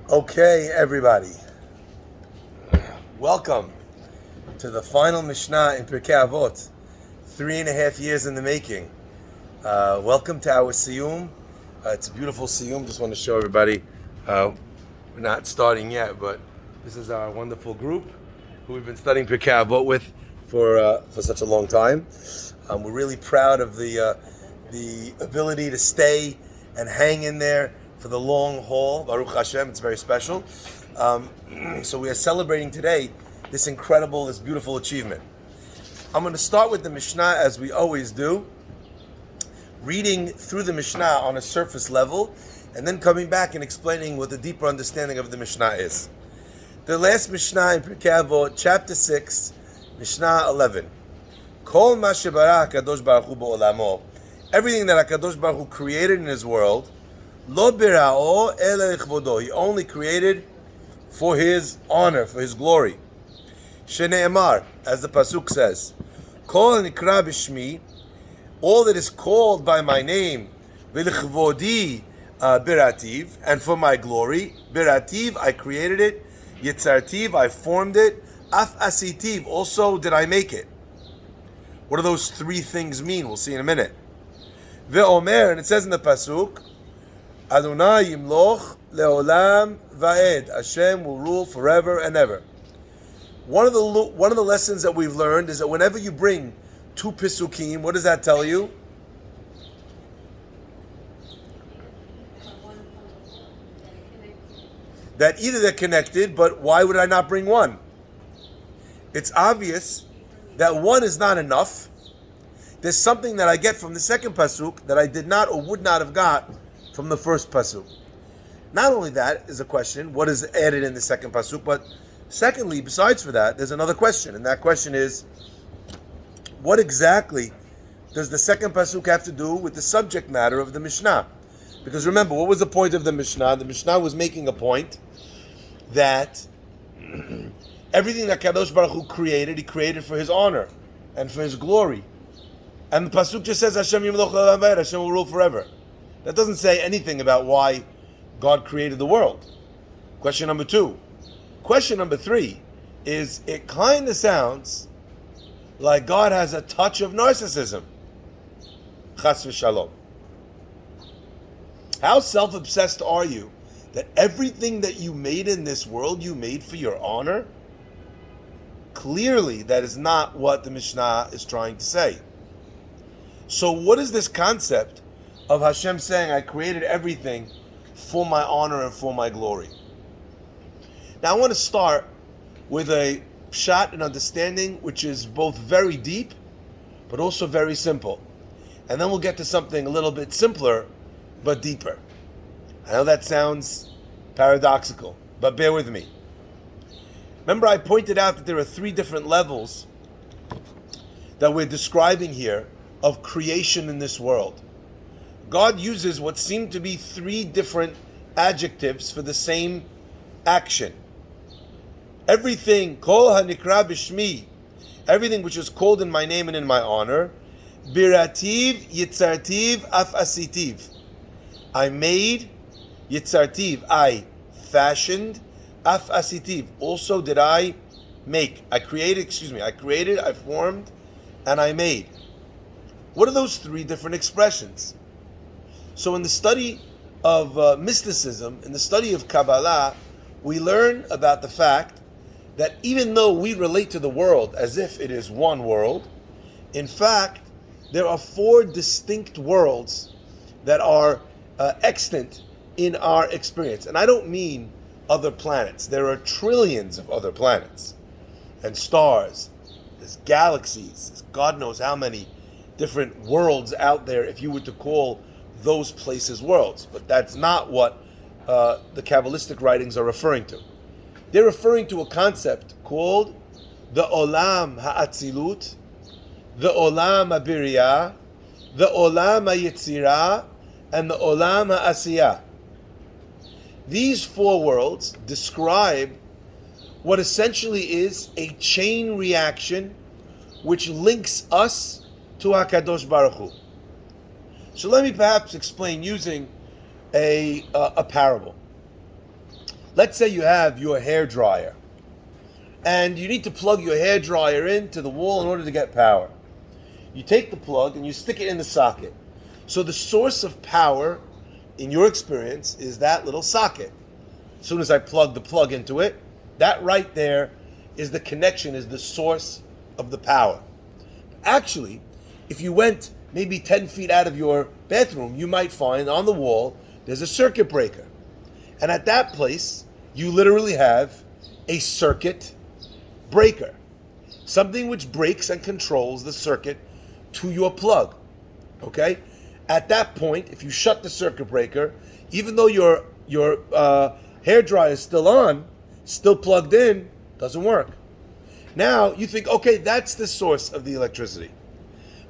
Okay, everybody. Welcome to the final Mishnah in Pirke Abot. 3.5 years in the making. Welcome to our Siyum. It's a beautiful Siyum. Just want to show everybody. We're not starting yet, but this is our wonderful group who we've been studying Pirke Abot with for such a long time. We're really proud of the ability to stay and hang in there for the long haul. Baruch Hashem, it's very special. So we are celebrating today this beautiful achievement. I'm going to start with the Mishnah as we always do, reading through the Mishnah on a surface level, and then coming back and explaining what the deeper understanding of the Mishnah is. The last Mishnah in Pirkei Avot, chapter 6, Mishnah 11. Kol ma shebara HaKadosh Baruch Hu ba'olamo. Everything that HaKadosh Baruch Hu created in His world, Lo bira'o ele lichvodo. He only created for His honor, for His glory. Shene'emar, as the pasuk says, Kol nikra b'shmi, all that is called by my name, v'lichvodi birativ, and for my glory, birativ, I created it, yitzartiv, I formed it, af asitiv, also did I make it. What do those three things mean? We'll see in a minute. Ve'omer, and it says in the pasuk, Adonai yimloch leolam va'ed. Hashem will rule forever and ever. One of the lessons that we've learned is that whenever you bring two pisukim, what does that tell you? That either they're connected, but why would I not bring one? It's obvious that one is not enough. There's something that I get from the second pasuk that I did not or would not have got from the first pasuk. Not only that is a question, what is added in the second pasuk, but secondly, besides for that, there's another question, and that question is, what exactly does the second pasuk have to do with the subject matter of the Mishnah? Because remember, what was the point of the Mishnah? The Mishnah was making a point that everything that Kadosh Baruch Hu created, He created for His honor and for His glory. And the pasuk just says, Hashem yimloch le'olam va'ed, Hashem will rule forever. That doesn't say anything about why God created the world. Question number 2. Question number 3 is, it kind of sounds like God has a touch of narcissism. Chas v'shalom. How self-obsessed are you that everything that you made in this world, you made for your honor? Clearly, that is not what the Mishnah is trying to say. So what is this concept of Hashem saying, I created everything for my honor and for my glory? Now I want to start with a pshat and understanding which is both very deep but also very simple. And then we'll get to something a little bit simpler but deeper. I know that sounds paradoxical, but bear with me. Remember, I pointed out that there are 3 different levels that we're describing here of creation in this world. God uses what seem to be 3 different adjectives for the same action. Everything, kol hanikra b'shmi, everything which is called in my name and in my honor, birativ, yitzartiv, af asitiv. I made, yitzartiv, I fashioned, af asitiv, also did I make. I created, I formed, and I made. What are those 3 different expressions? So in the study of mysticism, in the study of Kabbalah, we learn about the fact that even though we relate to the world as if it is one world, in fact, there are 4 distinct worlds that are extant in our experience. And I don't mean other planets. There are trillions of other planets and stars. There's galaxies. There's God knows how many different worlds out there if you were to call those places worlds. But that's not what the Kabbalistic writings are referring to. They're referring to a concept called the Olam Ha'atzilut, the Olam Ha'biriyah, the Olam Ha'yetzirah, and the Olam Ha'asiyah. These 4 worlds describe what essentially is a chain reaction which links us to HaKadosh Baruch Hu. So let me perhaps explain using a parable. Let's say you have your hair dryer, and you need to plug your hair dryer into the wall in order to get power. You take the plug and you stick it in the socket. So the source of power, in your experience, is that little socket. As soon as I plug the plug into it, that right there is the connection, is the source of the power. Actually, if you went maybe 10 feet out of your bathroom, you might find on the wall there's a circuit breaker. And at that place, you literally have a circuit breaker. Something which breaks and controls the circuit to your plug. Okay? At that point, if you shut the circuit breaker, even though your hair dryer is still on, still plugged in, doesn't work. Now you think, okay, that's the source of the electricity.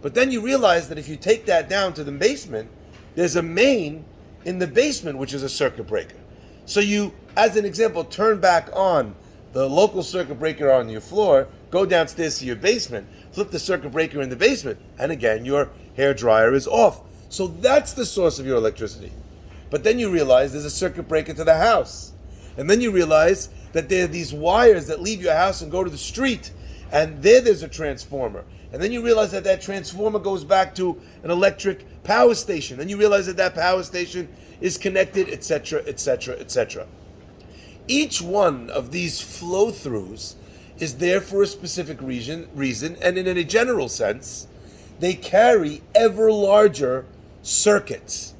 But then you realize that if you take that down to the basement, there's a main in the basement which is a circuit breaker. So you, as an example, turn back on the local circuit breaker on your floor, go downstairs to your basement, flip the circuit breaker in the basement, and again, your hair dryer is off. So that's the source of your electricity. But then you realize there's a circuit breaker to the house. And then you realize that there are these wires that leave your house and go to the street, and there's a transformer. And then you realize that that transformer goes back to an electric power station. Then you realize that that power station is connected, etc., etc., etc. Each one of these flow-throughs is there for a specific reason, and in a general sense, they carry ever larger circuits.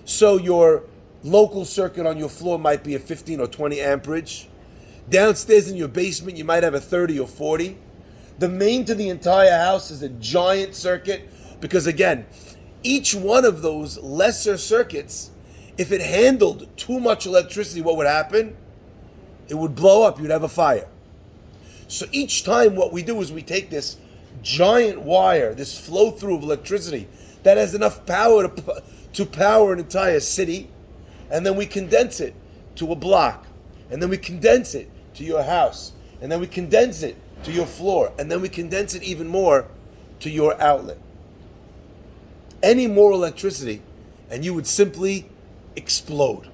So your local circuit on your floor might be a 15 or 20 amperage. Downstairs in your basement, you might have a 30 or 40. The main to the entire house is a giant circuit because, again, each one of those lesser circuits, if it handled too much electricity, what would happen? It would blow up. You'd have a fire. So each time what we do is we take this giant wire, this flow through of electricity that has enough power to power an entire city, and then we condense it to a block, and then we condense it to your house, and then we condense it to your floor, and then we condense it even more to your outlet. Any more electricity, and you would simply explode.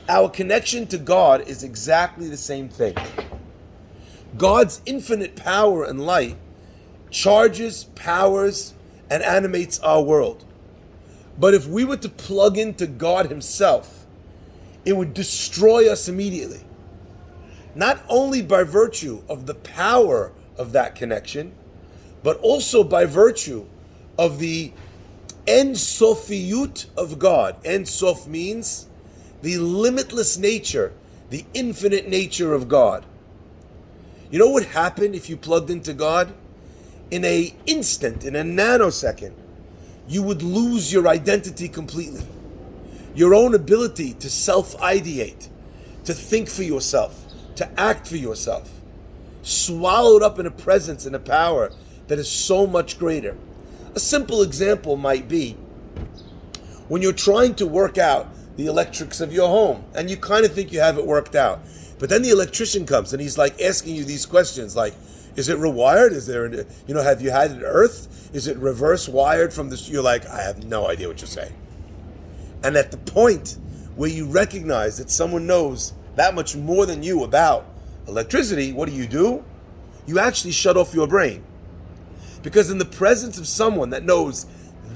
Our connection to God is exactly the same thing. God's infinite power and light charges, powers, and animates our world. But if we were to plug into God Himself, it would destroy us immediately. Not only by virtue of the power of that connection, but also by virtue of the En Sofiyut of God. En Sof means the limitless nature, the infinite nature of God. You know what would happen if you plugged into God? In an instant, in a nanosecond, you would lose your identity completely. Your own ability to self-ideate, to think for yourself, to act for yourself, swallowed up in a presence and a power that is so much greater. A simple example might be when you're trying to work out the electrics of your home and you kind of think you have it worked out, but then the electrician comes and he's like asking you these questions like, is it rewired? Is there, have you had an earth? Is it reverse wired from this? You're like, I have no idea what you're saying. And at the point where you recognize that someone knows that much more than you about electricity, what do? You actually shut off your brain. Because in the presence of someone that knows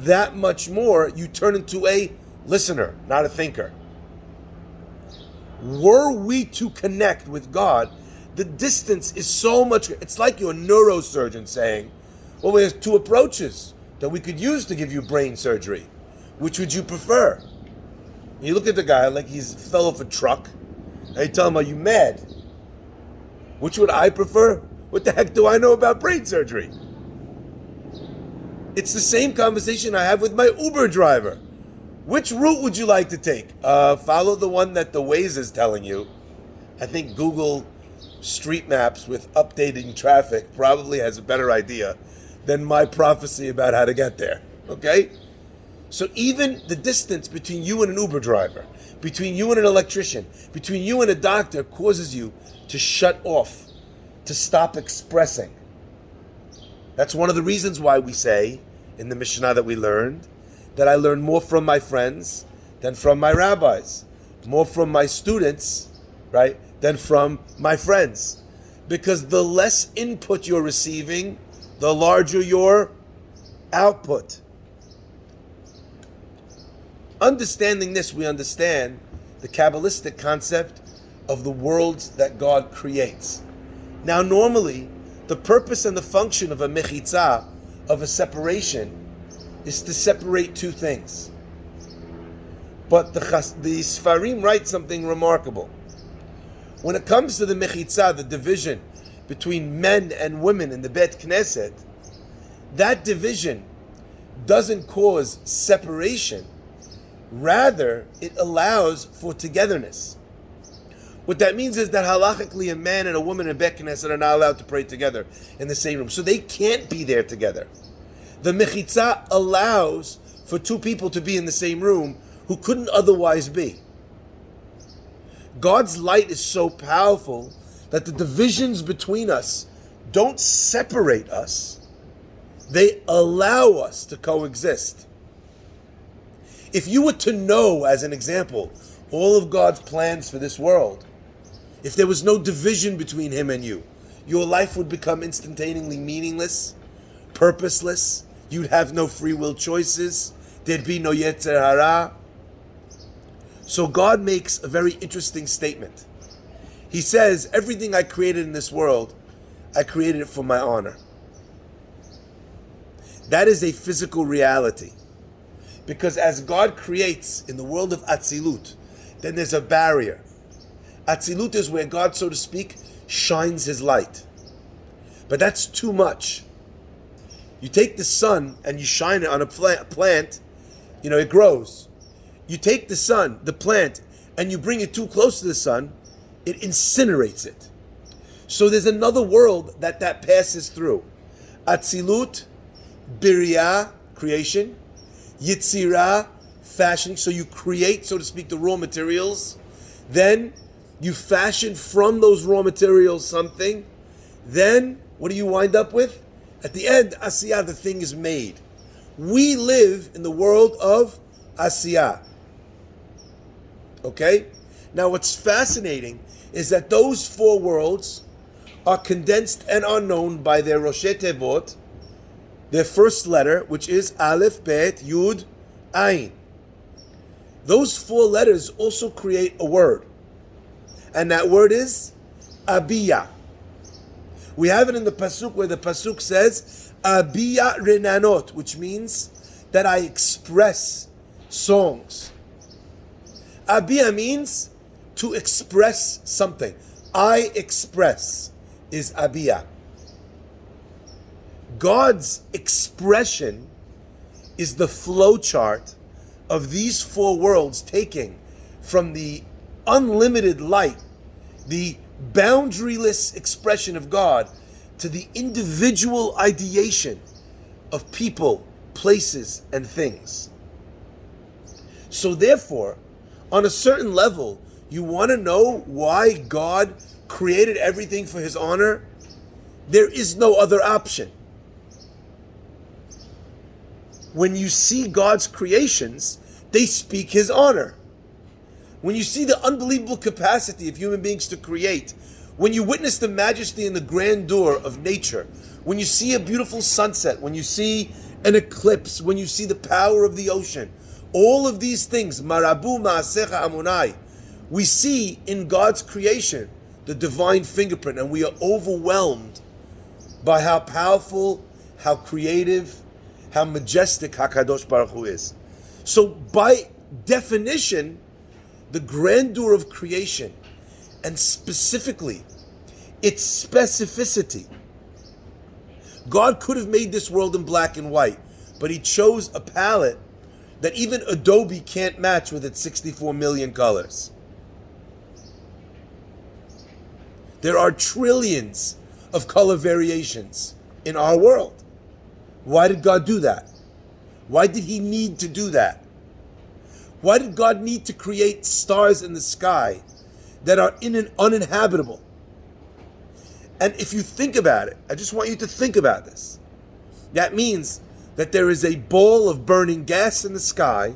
that much more, you turn into a listener, not a thinker. Were we to connect with God, the distance is so much. It's like your neurosurgeon saying, well, there's two approaches that we could use to give you brain surgery. Which would you prefer? And you look at the guy like he's fell off a truck, and you tell him, are you mad? Which would I prefer? What the heck do I know about brain surgery? It's the same conversation I have with my Uber driver. Which route would you like to take? Follow the one that the Waze is telling you. I think Google Street Maps with updating traffic probably has a better idea than my prophecy about how to get there. Okay? So even the distance between you and an Uber driver, between you and an electrician, between you and a doctor causes you to shut off, to stop expressing. That's one of the reasons why we say in the Mishnah that we learned that I learn more from my friends than from my rabbis, more from my students right, than from my friends. Because the less input you're receiving, the larger your output. Understanding this, we understand the Kabbalistic concept of the worlds that God creates. Now, normally, the purpose and the function of a mechitzah, of a separation, is to separate two things. But the Sfarim write something remarkable. When it comes to the mechitzah, the division between men and women in the Bet Knesset, that division doesn't cause separation. Rather, it allows for togetherness. What that means is that halachically a man and a woman in Bet Knesset are not allowed to pray together in the same room. So they can't be there together. The mechitzah allows for two people to be in the same room who couldn't otherwise be. God's light is so powerful that the divisions between us don't separate us. They allow us to coexist. If you were to know, as an example, all of God's plans for this world, if there was no division between Him and you, your life would become instantaneously meaningless, purposeless. You'd have no free will choices. There'd be no yetzer hara. So God makes a very interesting statement. He says, everything I created in this world, I created it for my honor. That is a physical reality. Because as God creates in the world of Atzilut, then there's a barrier. Atzilut is where God, so to speak, shines His light. But that's too much. You take the sun and you shine it on a plant, it grows. You take the sun, the plant, and you bring it too close to the sun, it incinerates it. So there's another world that passes through. Atzilut, Biriyah, creation. Yitzirah, fashioning. So you create, so to speak, the raw materials. Then you fashion from those raw materials something. Then what do you wind up with? At the end, Asiyah, the thing is made. We live in the world of Asiyah. Okay? Now what's fascinating is that those four worlds are condensed and are known by their Roshei Tevot, their first letter, which is Aleph, Bet, Yud, Ayin. Those four letters also create a word. And that word is Abiyah. We have it in the Pasuk where the Pasuk says, Abiyah Renanot, which means that I express songs. Abiyah means to express something. I express is Abiyah. God's expression is the flow chart of these four worlds, taking from the unlimited light, the boundaryless expression of God, to the individual ideation of people, places, and things. So therefore, on a certain level, you want to know why God created everything for His honor? There is no other option. When you see God's creations, they speak His honor. When you see the unbelievable capacity of human beings to create, when you witness the majesty and the grandeur of nature, when you see a beautiful sunset, when you see an eclipse, when you see the power of the ocean, all of these things, marabu ma'asecha amunai, we see in God's creation the divine fingerprint, and we are overwhelmed by how powerful, how creative, how majestic HaKadosh Baruch Hu is. So by definition, the grandeur of creation, and specifically its specificity. God could have made this world in black and white, but He chose a palette that even Adobe can't match with its 64 million colors. There are trillions of color variations in our world. Why did God do that? Why did He need to do that? Why did God need to create stars in the sky that are uninhabitable? And if you think about it, I just want you to think about this. That means that there is a ball of burning gas in the sky,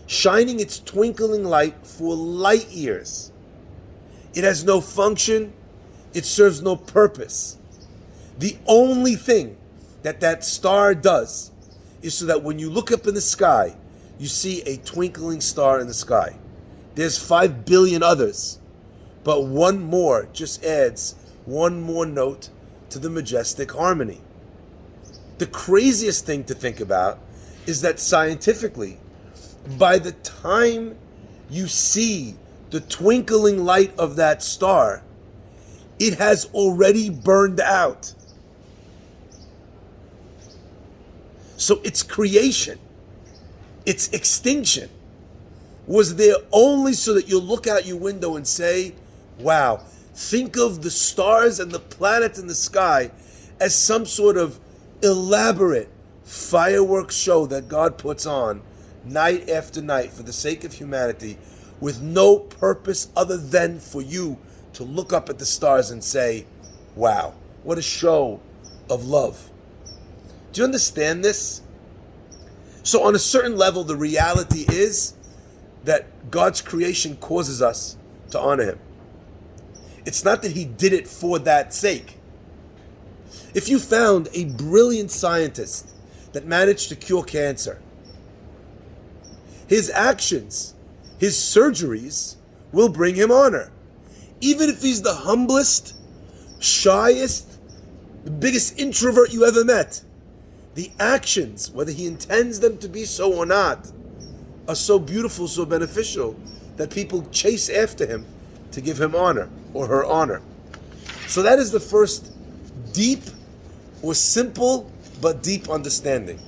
shining its twinkling light for light years. It has no function. It serves no purpose. The only thing that star does is so that when you look up in the sky, you see a twinkling star in the sky. There's 5 billion others, but one more just adds one more note to the majestic harmony. The craziest thing to think about is that scientifically, by the time you see the twinkling light of that star, it has already burned out. So its creation, its extinction, was there only so that you look out your window and say, wow, think of the stars and the planets in the sky as some sort of elaborate fireworks show that God puts on night after night for the sake of humanity, with no purpose other than for you to look up at the stars and say, wow, what a show of love. Do you understand this? So on a certain level, the reality is that God's creation causes us to honor him. It's not that he did it for that sake. If you found a brilliant scientist that managed to cure cancer, his actions, his surgeries will bring him honor. Even if he's the humblest, shyest, the biggest introvert you ever met, the actions, whether he intends them to be so or not, are so beautiful, so beneficial, that people chase after him to give him honor or her honor. So that is the first deep or simple but deep understanding.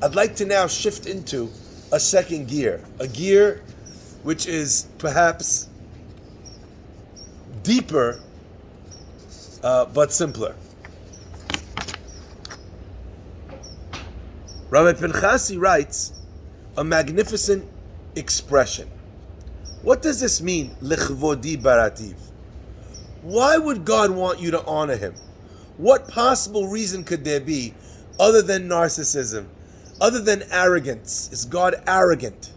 I'd like to now shift into a second gear, a gear which is perhaps deeper but simpler. Rabbi Pinchasi writes a magnificent expression. What does this mean, lichvodi barativ? Why would God want you to honor him? What possible reason could there be other than narcissism, other than arrogance? Is God arrogant?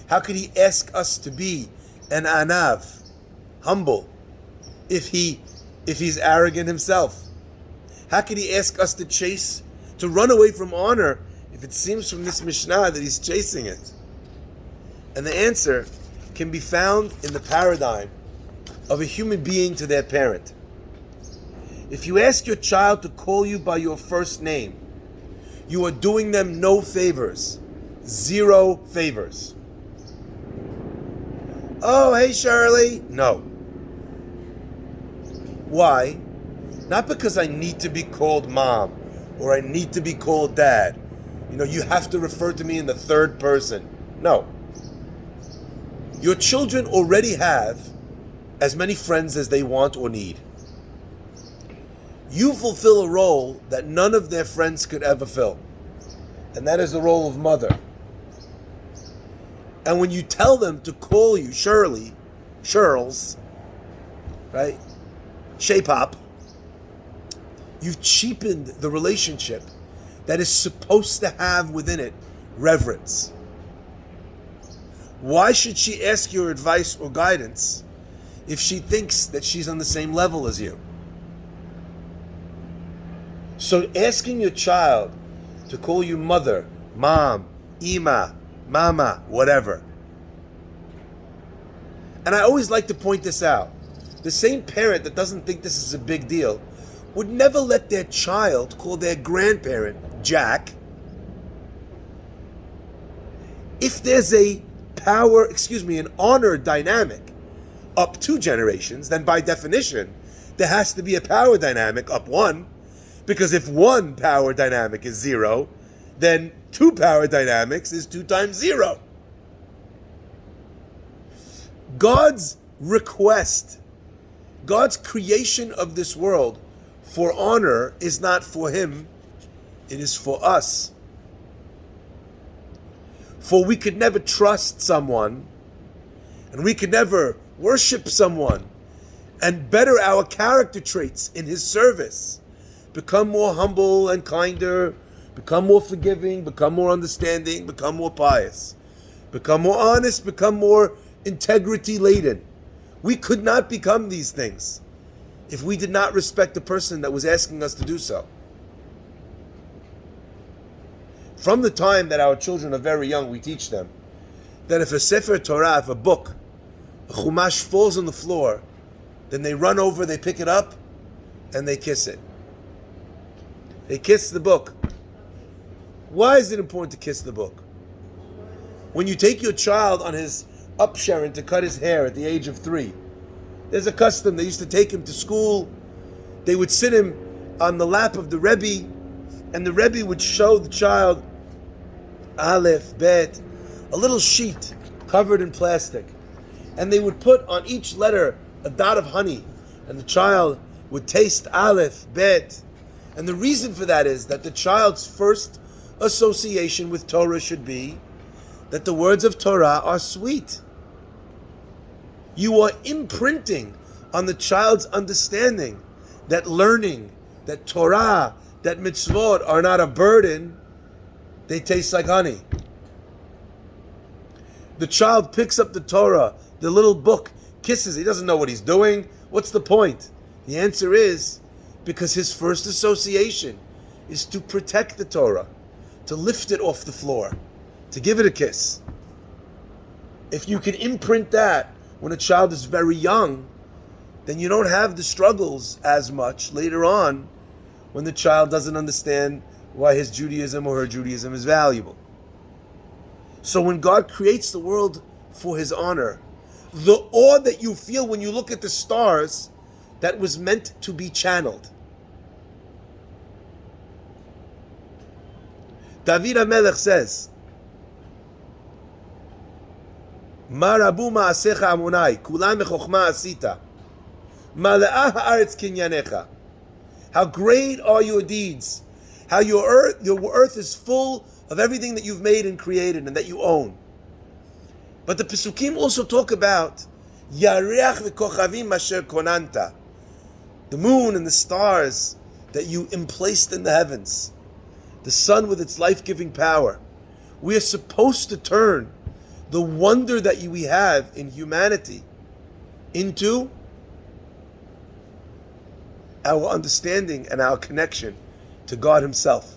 How could he ask us to be an anav, humble, if he's arrogant himself? How could he ask us to run away from honor if it seems from this Mishnah that he's chasing it? And the answer can be found in the paradigm of a human being to their parent. If you ask your child to call you by your first name, you are doing them no favors, 0 favors. Oh, hey Shirley. No. Why? Not because I need to be called mom or I need to be called dad. You have to refer to me in the third person. No. Your children already have as many friends as they want or need. You fulfill a role that none of their friends could ever fill. And that is the role of mother. And when you tell them to call you Shirley, Shirls, right? Shapop, you've cheapened the relationship that is supposed to have within it reverence. Why should she ask your advice or guidance if she thinks that she's on the same level as you? So asking your child to call you mother, mom, ima, mama, whatever. And I always like to point this out. The same parent that doesn't think this is a big deal would never let their child call their grandparent Jack. If there's an honor dynamic up 2 generations, then by definition, there has to be a power dynamic up 1. Because if 1 power dynamic is 0, then 2 power dynamics is 2 times 0. God's request, God's creation of this world for honor is not for him, it is for us. For we could never trust someone, and we could never worship someone and better our character traits in his service, become more humble and kinder, become more forgiving, become more understanding, become more pious, become more honest, become more integrity laden, We could not become these things if we did not respect the person that was asking us to do so. From the time that our children are very young, we teach them that if a Sefer Torah, if a book, a Chumash falls on the floor, then they run over, they pick it up, and they kiss it. They kiss the book. Why is it important to kiss the book? When you take your child on his upsharon to cut his hair at the age of 3, there's a custom. They used to take him to school. They would sit him on the lap of the Rabbi, and the Rabbi would show the child Aleph, Bet, a little sheet covered in plastic. And they would put on each letter a dot of honey, and the child would taste Aleph, Bet. And the reason for that is that the child's first association with Torah should be that the words of Torah are sweet. You are imprinting on the child's understanding that learning, that Torah, that mitzvot are not a burden, they taste like honey. The child picks up the Torah, the little book, kisses. He doesn't know what he's doing. What's the point? The answer is because his first association is to protect the Torah, to lift it off the floor, to give it a kiss. If you can imprint that when a child is very young, then you don't have the struggles as much later on when the child doesn't understand why his Judaism or her Judaism is valuable. So when God creates the world for his honor, the awe that you feel when you look at the stars, that was meant to be channeled. David HaMelech says, Ma rabu ma'asecha amonai, kulam mechochma asita, ma'le'ah ha'aretz kinyanecha. How great are your deeds, how your earth is full of everything that you've made and created and that you own. But the Pesukim also talk about Yareach v'kochavim asher konanta, the moon and the stars that you emplaced in the heavens, the sun with its life-giving power. We are supposed to turn the wonder that we have in humanity into our understanding and our connection to God himself,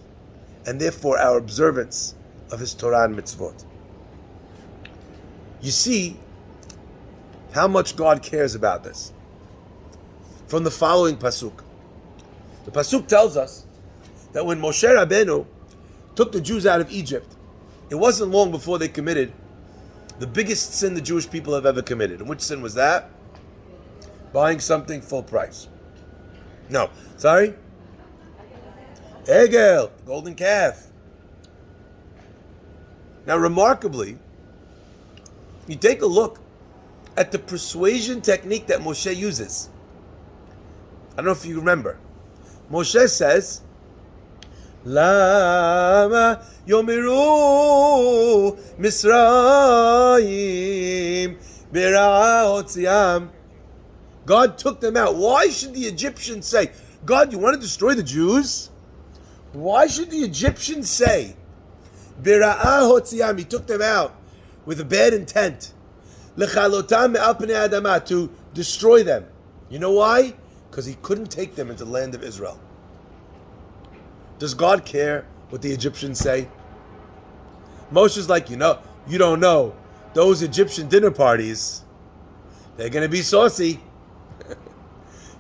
and therefore our observance of his Torah and mitzvot. You see how much God cares about this from the following pasuk. The pasuk tells us that when Moshe Rabbeinu took the Jews out of Egypt, it wasn't long before they committed the biggest sin the Jewish people have ever committed. And which sin was that? Buying something full price. No, sorry? Egel, the golden calf. Now, remarkably, you take a look at the persuasion technique that Moshe uses. I don't know if you remember. Moshe says, Lama yomiru Misraim b'ra'otziam. God took them out. Why should the Egyptians say, God, you want to destroy the Jews? Why should the Egyptians say, b'ra'otziam, he took them out with a bad intent, l'chalotam me'al pnei adama, to destroy them. You know why? Because he couldn't take them into the land of Israel. Does God care what the Egyptians say? Moshe's like, you don't know. Those Egyptian dinner parties, they're going to be saucy.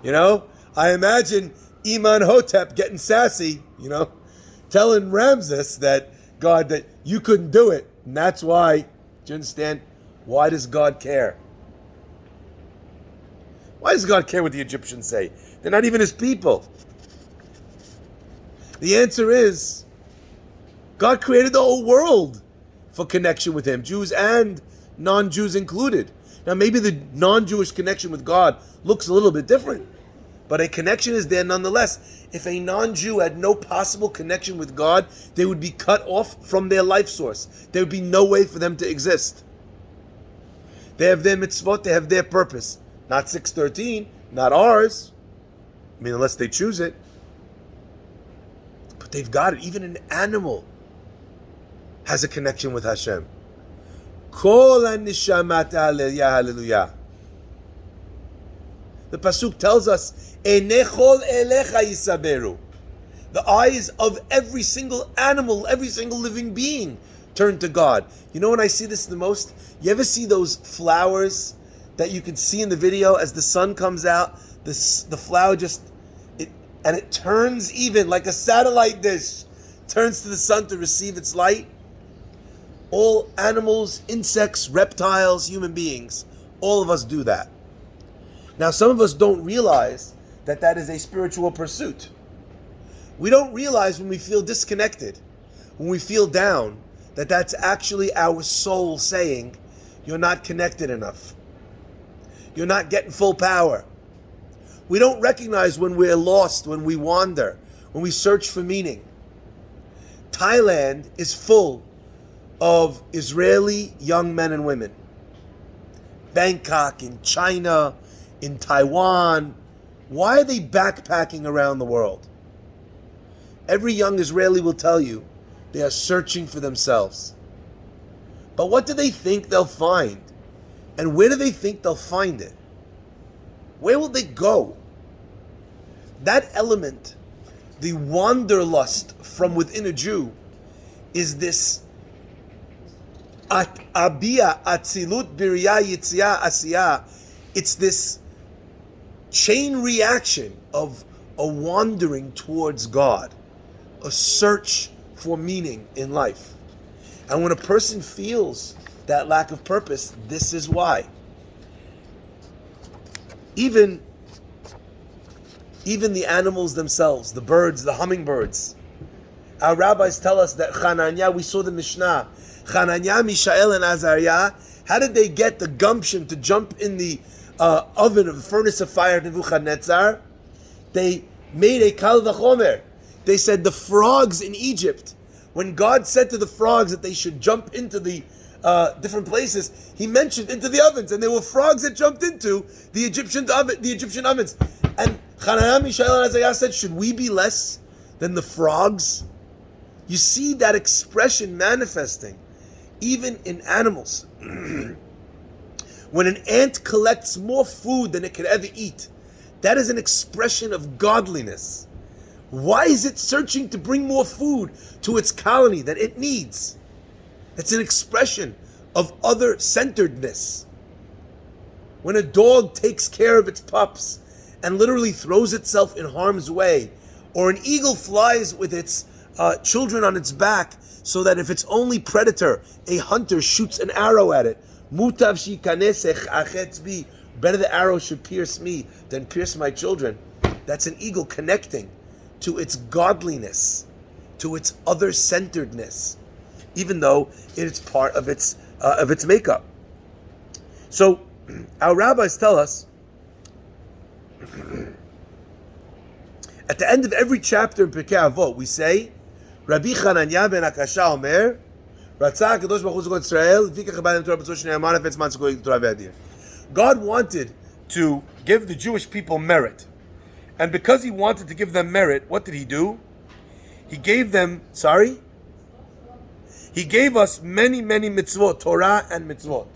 I imagine Iman-Hotep getting sassy, telling Ramses that you couldn't do it. And that's why, do you understand? Why does God care? Why does God care what the Egyptians say? They're not even his people. The answer is, God created the whole world for connection with him, Jews and non-Jews included. Now maybe the non-Jewish connection with God looks a little bit different, but a connection is there nonetheless. If a non-Jew had no possible connection with God, they would be cut off from their life source. There would be no way for them to exist. They have their mitzvot, they have their purpose. Not 613, not ours. Unless they choose it. But they've got it. Even an animal has a connection with Hashem. Kol hanishamat hallelujah. The pasuk tells us, "Enechol elecha yisaberu." The eyes of every single animal, every single living being turn to God. You know when I see this the most? You ever see those flowers that you can see in the video as the sun comes out? The flower it turns even like a satellite dish, turns to the sun to receive its light. All animals, insects, reptiles, human beings, all of us do that. Now, some of us don't realize that that is a spiritual pursuit. We don't realize when we feel disconnected, when we feel down, that that's actually our soul saying, you're not connected enough. You're not getting full power. We don't recognize when we're lost, when we wander, when we search for meaning. Thailand is full of Israeli young men and women. Bangkok, in China, in Taiwan. Why are they backpacking around the world? Every young Israeli will tell you they are searching for themselves. But what do they think they'll find? And where do they think they'll find it? Where will they go? That element, the wanderlust from within a Jew, is this abia, atzilut, birya, yitzia, asiya. It's this chain reaction of a wandering towards God, a search for meaning in life. And when a person feels that lack of purpose, this is why. Even the animals themselves, the birds, the hummingbirds. Our rabbis tell us that Hananiah, we saw the Mishnah, Hananiah, Mishael, and Azariah, how did they get the gumption to jump in the oven of the furnace of fire of Nebuchadnezzar? They made a kal v'chomer. They said the frogs in Egypt, when God said to the frogs that they should jump into the different places, he mentioned into the ovens, and there were frogs that jumped into the Egyptian ovens. And Hananiah, Mishael, and Azariah said, should we be less than the frogs? You see that expression manifesting even in animals. When an ant collects more food than it could ever eat, that is an expression of godliness. Why is it searching to bring more food to its colony that it needs? It's an expression of other-centeredness. When a dog takes care of its pups and literally throws itself in harm's way, or an eagle flies with its children on its back so that if its only predator, a hunter, shoots an arrow at it, mutav shikanesech achetz bi, better the arrow should pierce me than pierce my children. That's an eagle connecting to its godliness, to its other-centeredness, even though it is part of its makeup. So our rabbis tell us at the end of every chapter in Pirkei Avot, we say, Rabbi Hananiah ben Akasha Omer, Ratzah HaKadosh Baruch Hu Zokot Yisrael, Lefikach Chabad Torah B'tzor Shnei Aman Afetz Man Tzkoik Torah V'Adir. God wanted to give the Jewish people merit. And because he wanted to give them merit, what did he do? He gave them, He gave us many, many mitzvot, Torah and mitzvot.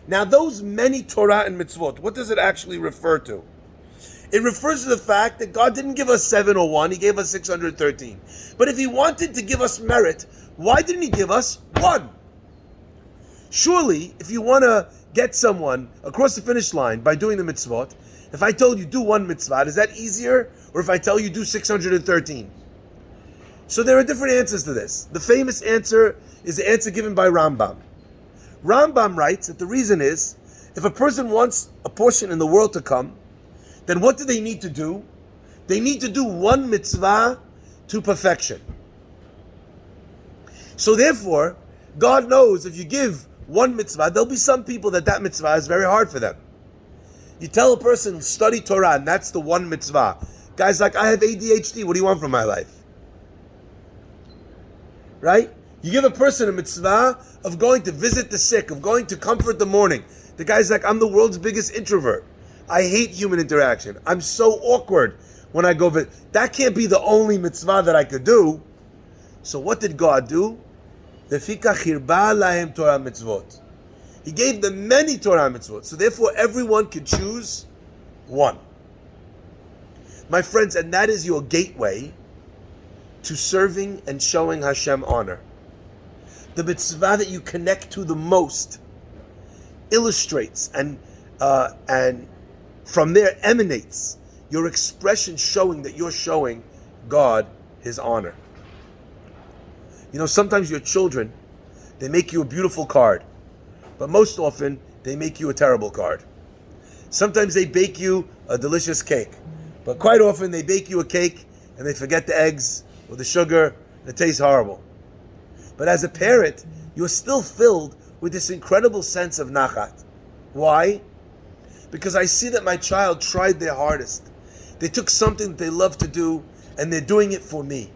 Now those many Torah and mitzvot, what does it actually refer to? It refers to the fact that God didn't give us 701, he gave us 613. But if he wanted to give us merit, why didn't he give us one? Surely, if you want to get someone across the finish line by doing the mitzvot, if I told you do one mitzvah, is that easier? Or if I tell you do 613? So there are different answers to this. The famous answer is the answer given by Rambam. Rambam writes that the reason is, if a person wants a portion in the world to come, then what do they need to do? They need to do one mitzvah to perfection. So therefore, God knows if you give one mitzvah, there'll be some people that mitzvah is very hard for them. You tell a person, study Torah, and that's the one mitzvah. Guy's like, I have ADHD, what do you want from my life? Right? You give a person a mitzvah of going to visit the sick, of going to comfort the mourning. The guy's like, I'm the world's biggest introvert. I hate human interaction. I'm so awkward when I go visit. That can't be the only mitzvah that I could do. So what did God do? Lefikach hirba lahem Torah mitzvot. He gave them many Torah mitzvot. So therefore everyone could choose One. My friends, and that is your gateway to serving and showing Hashem honor. The mitzvah that you connect to the most illustrates and from there emanates your expression showing that you're showing God His honor. You know, sometimes your children, they make you a beautiful card, but most often they make you a terrible card. Sometimes they bake you a delicious cake, but quite often they bake you a cake and they forget the eggs or the sugar, and it tastes horrible. But as a parent, you're still filled with this incredible sense of nachat. Why? Because I see that my child tried their hardest. They took something that they love to do and they're doing it for me.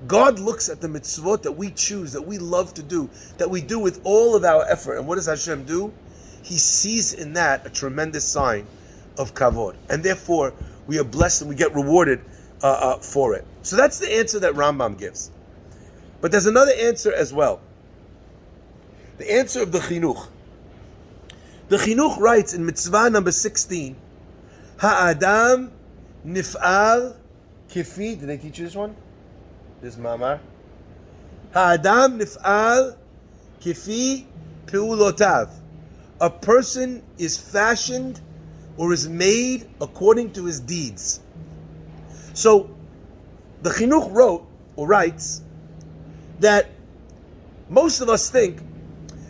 God looks at the mitzvot that we choose, that we love to do, that we do with all of our effort. And what does Hashem do? He sees in that a tremendous sign of kavod. And therefore, we are blessed and we get rewarded for it. So that's the answer that Rambam gives. But there's another answer as well. The answer of the chinuch. The chinuch writes in mitzvah number 16, Ha'adam nif'al kifi. Did they teach you this one? This mamar. Ha'adam nif'al kifi pe'ulotav. A person is fashioned or is made according to his deeds. So, the chinuch wrote or writes that most of us think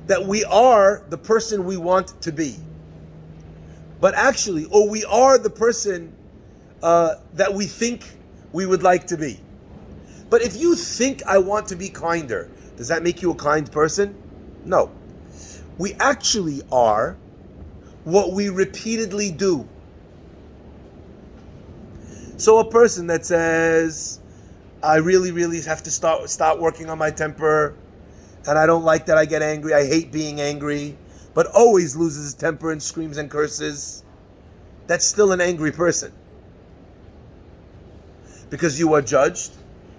that we are the person we want to be. But actually, or we are the person that we think we would like to be. But if you think I want to be kinder, does that make you a kind person? No. We actually are what we repeatedly do. So a person that says, I really have to start working on my temper, and I don't like that I get angry, I hate being angry, but always loses his temper and screams and curses, that's still an angry person. Because you are judged,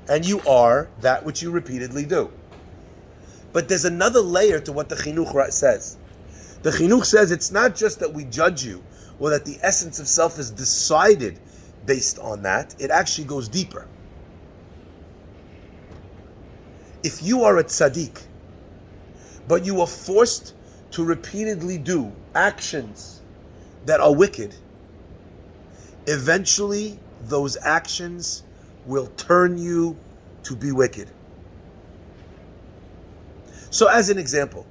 and you are that which you repeatedly do. But there's another layer to what the chinuch says. The chinuch says it's not just that we judge you, or that the essence of self is decided based on that, it actually goes deeper. If you are a tzaddik, but you are forced to repeatedly do actions that are wicked, eventually those actions will turn you to be wicked. So as an example,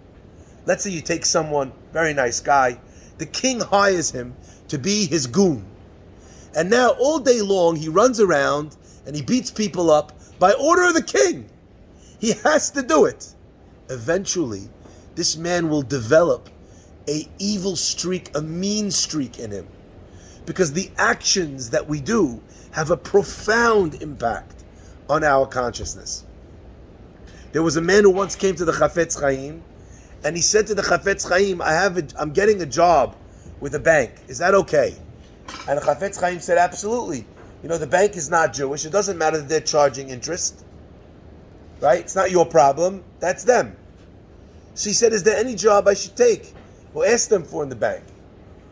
let's say you take someone, very nice guy, the king hires him to be his goon. And now all day long he runs around and he beats people up by order of the king. He has to do it. Eventually, this man will develop an evil streak, a mean streak in him. Because the actions that we do have a profound impact on our consciousness. There was a man who once came to the Chafetz Chaim, and he said to the Chafetz Chaim, I'm getting a job with a bank. Is that okay? And the Chafetz Chaim said, absolutely. You know, the bank is not Jewish. It doesn't matter that they're charging interest. Right? It's not your problem. That's them. So he said, is there any job I should take or ask them for in the bank?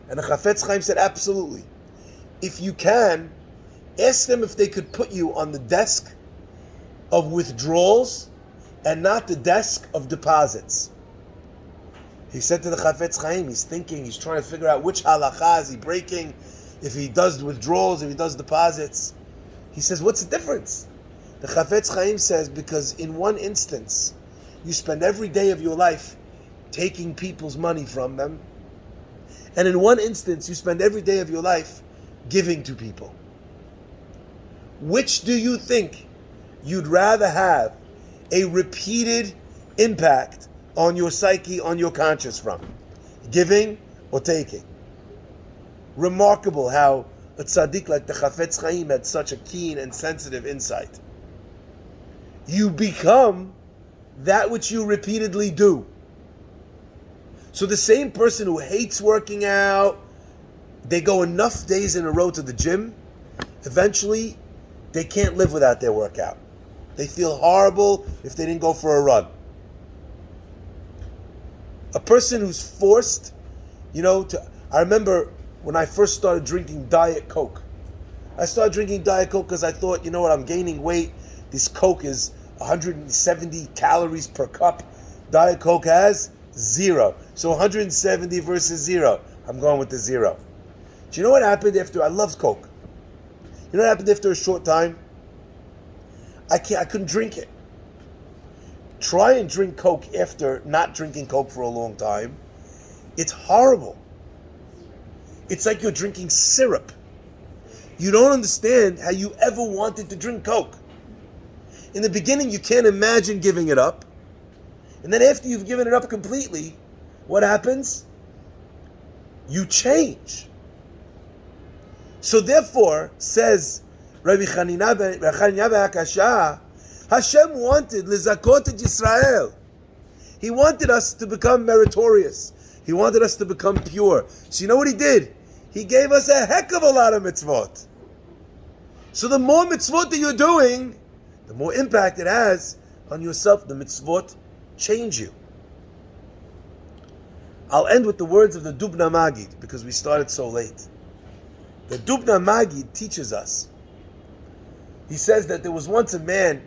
And the Chafetz Chaim said, absolutely. If you can, ask them if they could put you on the desk of withdrawals and not the desk of deposits. He said to the Chafetz Chaim, he's thinking, he's trying to figure out which halacha is he breaking, if he does withdrawals, if he does deposits. He says, what's the difference? The Chafetz Chaim says, because in one instance, you spend every day of your life taking people's money from them, and in one instance, you spend every day of your life giving to people. Which do you think you'd rather have a repeated impact on your psyche, on your conscience from? Giving or taking? Remarkable how a tzaddik like the Chafetz Chaim had such a keen and sensitive insight. You become that which you repeatedly do. So the same person who hates working out, they go enough days in a row to the gym, eventually they can't live without their workout. They feel horrible if they didn't go for a run. A person who's forced, I remember when I first started drinking Diet Coke. I started drinking Diet Coke because I thought, you know what, I'm gaining weight. This Coke is 170 calories per cup. Diet Coke has 0. So 170 versus 0. I'm going with the 0. Do you know what happened after? I loved Coke. You know what happened after a short time? I couldn't drink it. Try and drink Coke after not drinking Coke for a long time. It's horrible. It's like you're drinking syrup. You don't understand how you ever wanted to drink Coke. In the beginning, you can't imagine giving it up. And then after you've given it up completely, what happens? You change. So therefore, says Rabbi Chanina ben Akasha, Hashem wanted lizakot et Yisrael. He wanted us to become meritorious. He wanted us to become pure. So you know what he did? He gave us a heck of a lot of mitzvot. So the more mitzvot that you're doing, the more impact it has on yourself. The mitzvot change you. I'll end with the words of the Dubna Magid because we started so late. The Dubna Magid teaches us. He says that there was once a man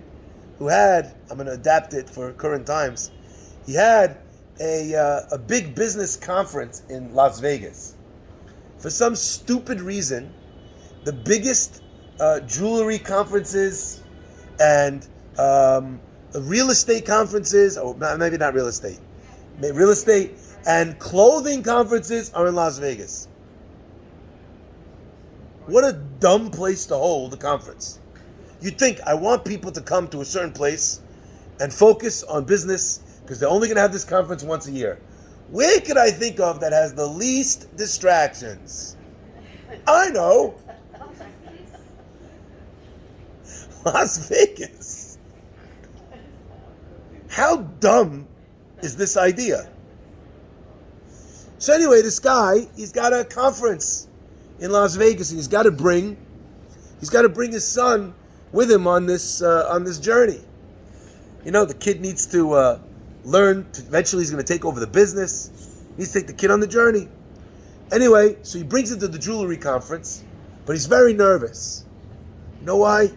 who had, I'm going to adapt it for current times, he had a big business conference in Las Vegas. For some stupid reason, the biggest jewelry conferences and real estate conferences, or maybe not real estate and clothing conferences are in Las Vegas. What a dumb place to hold a conference. You'd think, I want people to come to a certain place and focus on business because they're only going to have this conference once a year. Where could I think of that has the least distractions? I know. Las Vegas. How dumb is this idea? So anyway, this guy, he's got a conference in Las Vegas, and he's got to bring his son with him on this journey. You know, the kid needs to learn. Eventually, he's going to take over the business. He needs to take the kid on the journey. Anyway, so he brings him to the jewelry conference, but he's very nervous. You know why?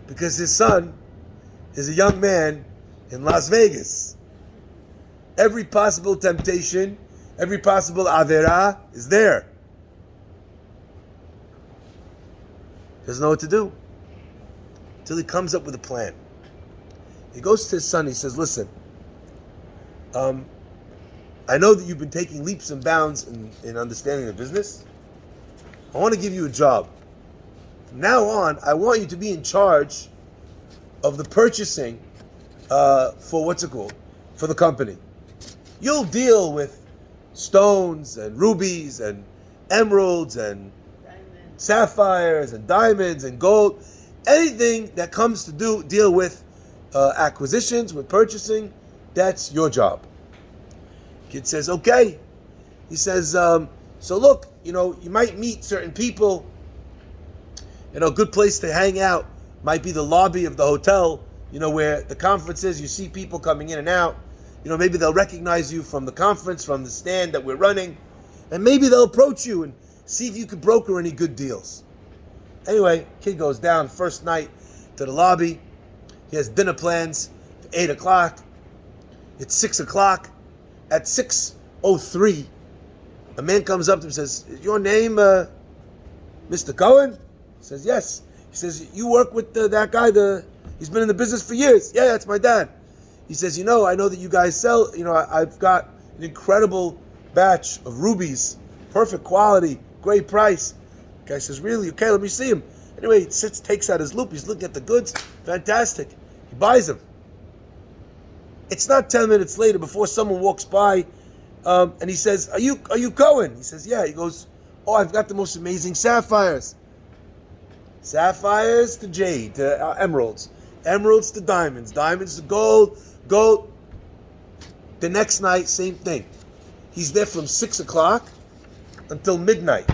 Because his son is a young man in Las Vegas. Every possible temptation, every possible avera is there. Doesn't know what to do. Until he comes up with a plan. He goes to his son, he says, listen, I know that you've been taking leaps and bounds in understanding the business. I want to give you a job. From now on, I want you to be in charge of the purchasing for for the company. You'll deal with stones and rubies and emeralds and sapphires and diamonds and gold. Anything that comes to deal with acquisitions, with purchasing, that's your job. Kid says, okay. He says, so look, you might meet certain people. A good place to hang out might be the lobby of the hotel, where the conference is. You see people coming in and out. Maybe they'll recognize you from the conference, from the stand that we're running. And maybe they'll approach you and see if you could broker any good deals. Anyway, kid goes down first night to the lobby. He has dinner plans for 8 o'clock. It's 6 o'clock. At 6:03, a man comes up to him and says, is your name Mr. Cohen? He says, yes. He says, you work with that guy, he's been in the business for years. Yeah, that's my dad. He says, I know that you guys sell, I've got an incredible batch of rubies, perfect quality, great price. The guy says, really? Okay, let me see him. Anyway, he sits, takes out his loop, he's looking at the goods, fantastic. He buys them. It's not 10 minutes later before someone walks by and he says, are you Cohen? He says, yeah. He goes, oh, I've got the most amazing sapphires. Sapphires to jade, to emeralds. Emeralds to diamonds. Diamonds to gold. Gold. The next night, same thing. He's there from 6 o'clock until midnight.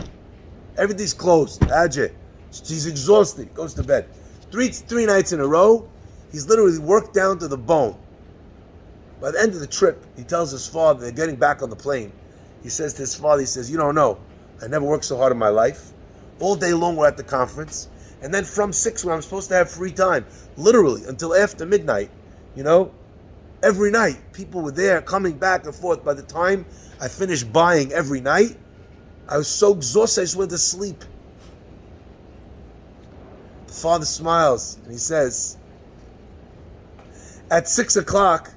Everything's closed. Ajay. He's exhausted. Goes to bed. Three nights in a row, he's literally worked down to the bone. By the end of the trip, he tells his father, they're getting back on the plane. He says to his father, he says, you don't know, I never worked so hard in my life. All day long we're at the conference. And then from 6 when I'm supposed to have free time, literally until after midnight, every night people were there coming back and forth. By the time I finished buying every night, I was so exhausted I just went to sleep. The father smiles and he says, at 6 o'clock,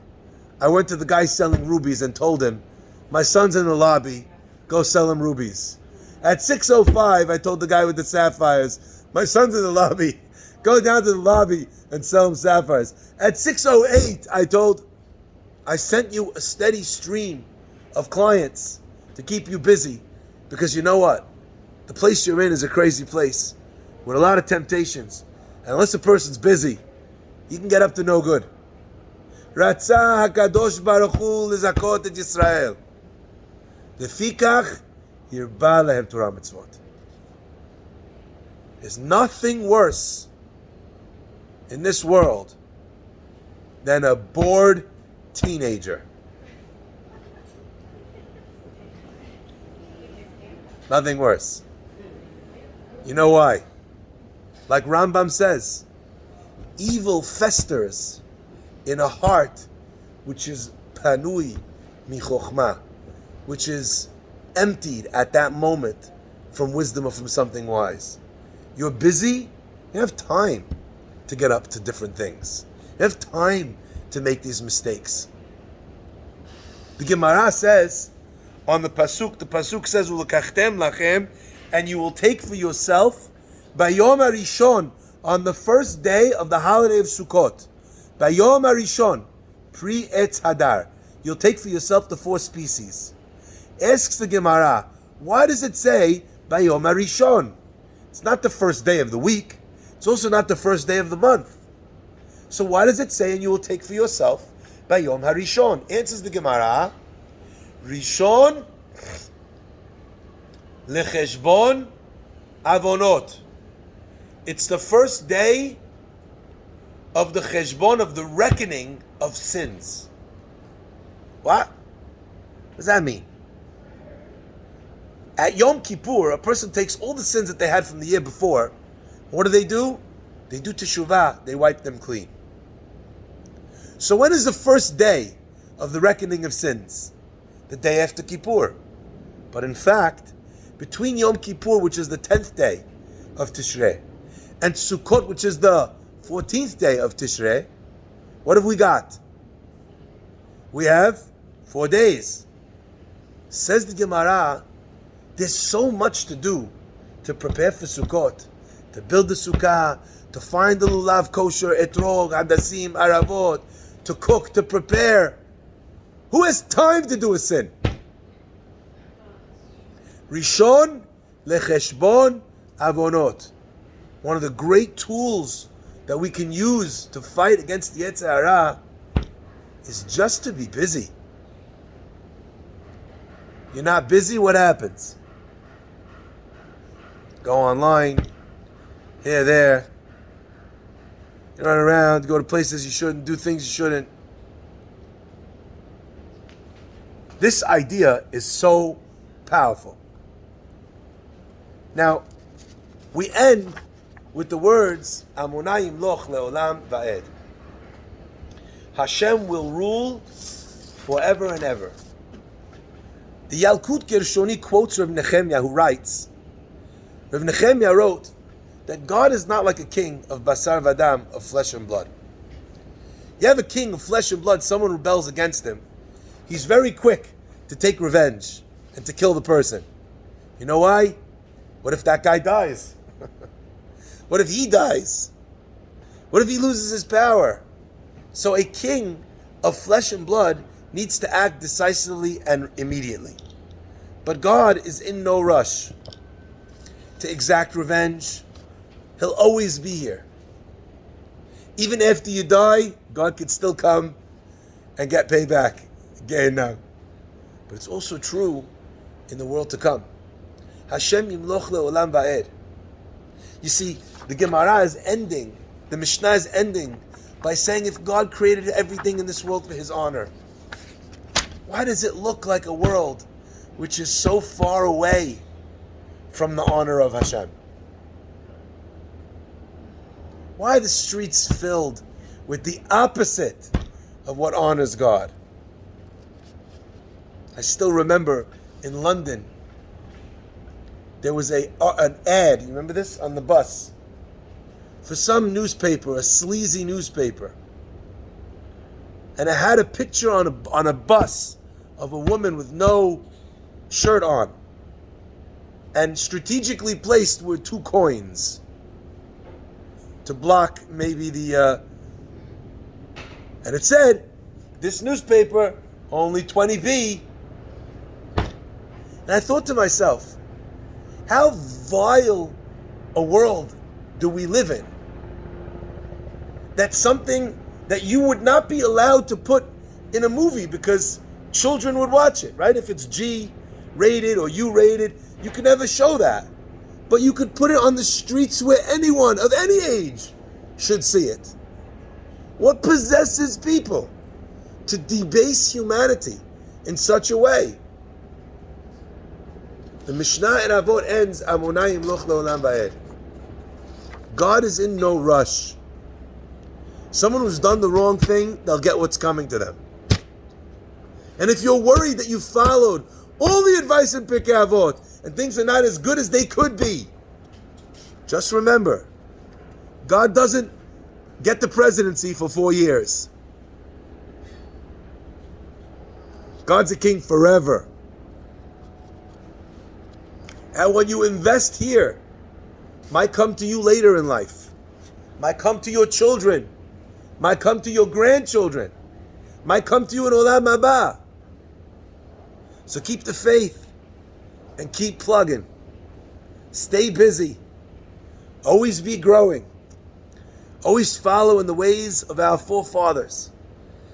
I went to the guy selling rubies and told him, my son's in the lobby, go sell him rubies. At 6:05, I told the guy with the sapphires, my son's in the lobby, go down to the lobby and sell him sapphires. At 6:08, I sent you a steady stream of clients to keep you busy, because you know what? The place you're in is a crazy place with a lot of temptations. And unless a person's busy, he can get up to no good. Ratzah HaKadosh Baruch Hu lizakot et Yisrael. Lefikach yirba lehem Torah mitzvot. There's nothing worse in this world than a bored teenager. Nothing worse. You know why? Like Rambam says, evil festers in a heart which is panui michochma, which is emptied at that moment from wisdom or from something wise. You're busy, you have time to get up to different things. You have time to make these mistakes. The Gemara says, on the pasuk says, "Ulekachtem lachem," and you will take for yourself, Bayom Harishon, on the first day of the holiday of Sukkot. Bayom Harishon, pre Etz Hadar. You'll take for yourself the 4 species. Asks the Gemara, why does it say Bayom Harishon? It's not the first day of the week. It's also not the first day of the month. So why does it say, and you will take for yourself Bayom Harishon? Answers the Gemara, Rishon lecheshbon avonot. It's the first day of the cheshbon, of the reckoning of sins. What? What does that mean? At Yom Kippur, a person takes all the sins that they had from the year before. What do? They do teshuvah. They wipe them clean. So when is the first day of the reckoning of sins? The day after Kippur. But in fact, between Yom Kippur, which is the 10th day of Tishrei, and Sukkot, which is the 14th day of Tishrei, what have we got? We have 4 days. Says the Gemara, there's so much to do to prepare for Sukkot, to build the sukkah, to find the lulav kosher, etrog, hadasim, aravot, to cook, to prepare. Who has time to do a sin? Rishon lecheshbon avonot. One of the great tools that we can use to fight against the Yetzer Hara is just to be busy. You're not busy, what happens? Go online, here, there. You run around, go to places you shouldn't, do things you shouldn't. This idea is so powerful. Now, we end with the words, Amonayim loch leolam va'ed. Hashem will rule forever and ever. The Yalkut Gershoni quotes Rav Nehemiah, who writes, Rav Nehemiah wrote that God is not like a king of basar vadam, of flesh and blood. You have a king of flesh and blood, someone rebels against him, he's very quick to take revenge and to kill the person. You know why? What if that guy dies? What if he dies? What if he loses his power? So a king of flesh and blood needs to act decisively and immediately. But God is in no rush to exact revenge. He'll always be here. Even after you die, God could still come and get payback. But it's also true in the world to come. Hashem yimloch le'olam va'ed. You see, the Gemara is ending, the Mishnah is ending by saying if God created everything in this world for His honor, why does it look like a world which is so far away from the honor of Hashem? Why are the streets filled with the opposite of what honors God? I still remember in London, there was an ad, you remember this, on the bus, for some newspaper, a sleazy newspaper. And it had a picture on a bus of a woman with no shirt on. And strategically placed were 2 coins to block maybe the... and it said, this newspaper, only 20p. And I thought to myself, how vile a world do we live in? That's something that you would not be allowed to put in a movie because children would watch it, right? If it's G rated or U rated, you could never show that. But you could put it on the streets where anyone of any age should see it. What possesses people to debase humanity in such a way? The Mishnah in Avot ends, Amonayim loch le'olam va'ed. God is in no rush. Someone who's done the wrong thing, they'll get what's coming to them. And if you're worried that you followed all the advice in Pirke Avot and things are not as good as they could be, just remember, God doesn't get the presidency for 4 years. God's a king forever. And what you invest here might come to you later in life, might come to your children, might come to your grandchildren, might come to you in Olam Haba. So keep the faith and keep plugging. Stay busy. Always be growing. Always follow in the ways of our forefathers.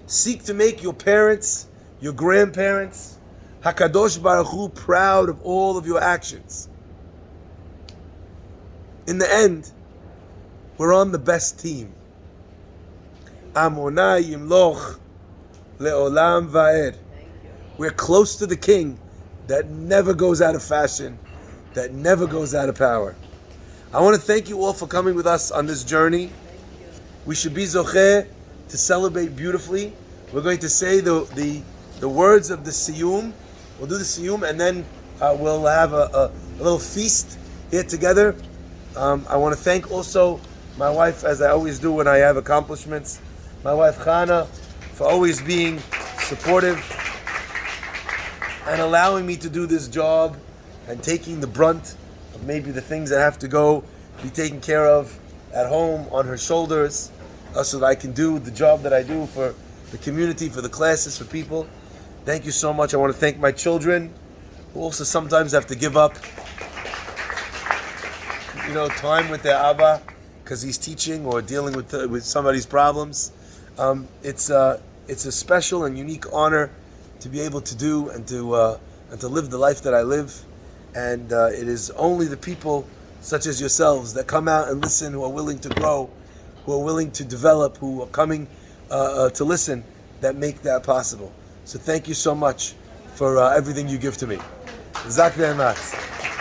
Seek to make your parents, your grandparents, Hakadosh Baruch Hu proud of all of your actions. In the end, we're on the best team. Amonayim loch le'olam va'ed. We're close to the king that never goes out of fashion, that never goes out of power. I want to thank you all for coming with us on this journey. We should be zocheh to celebrate beautifully. We're going to say the words of the siyum. We'll do the siyum and then we'll have a little feast here together. I want to thank also my wife, as I always do when I have accomplishments, my wife Chana, for always being supportive and allowing me to do this job and taking the brunt of maybe the things that have to be taken care of at home on her shoulders, so that I can do the job that I do for the community, for the classes, for people. Thank you so much. I want to thank my children, who also sometimes have to give up, time with their Abba because he's teaching or dealing with somebody's problems. It's a special and unique honor to be able to do and to live the life that I live. And it is only the people such as yourselves that come out and listen, who are willing to grow, who are willing to develop, who are coming to listen, that make that possible. So thank you so much for everything you give to me. Zak ve'ematz.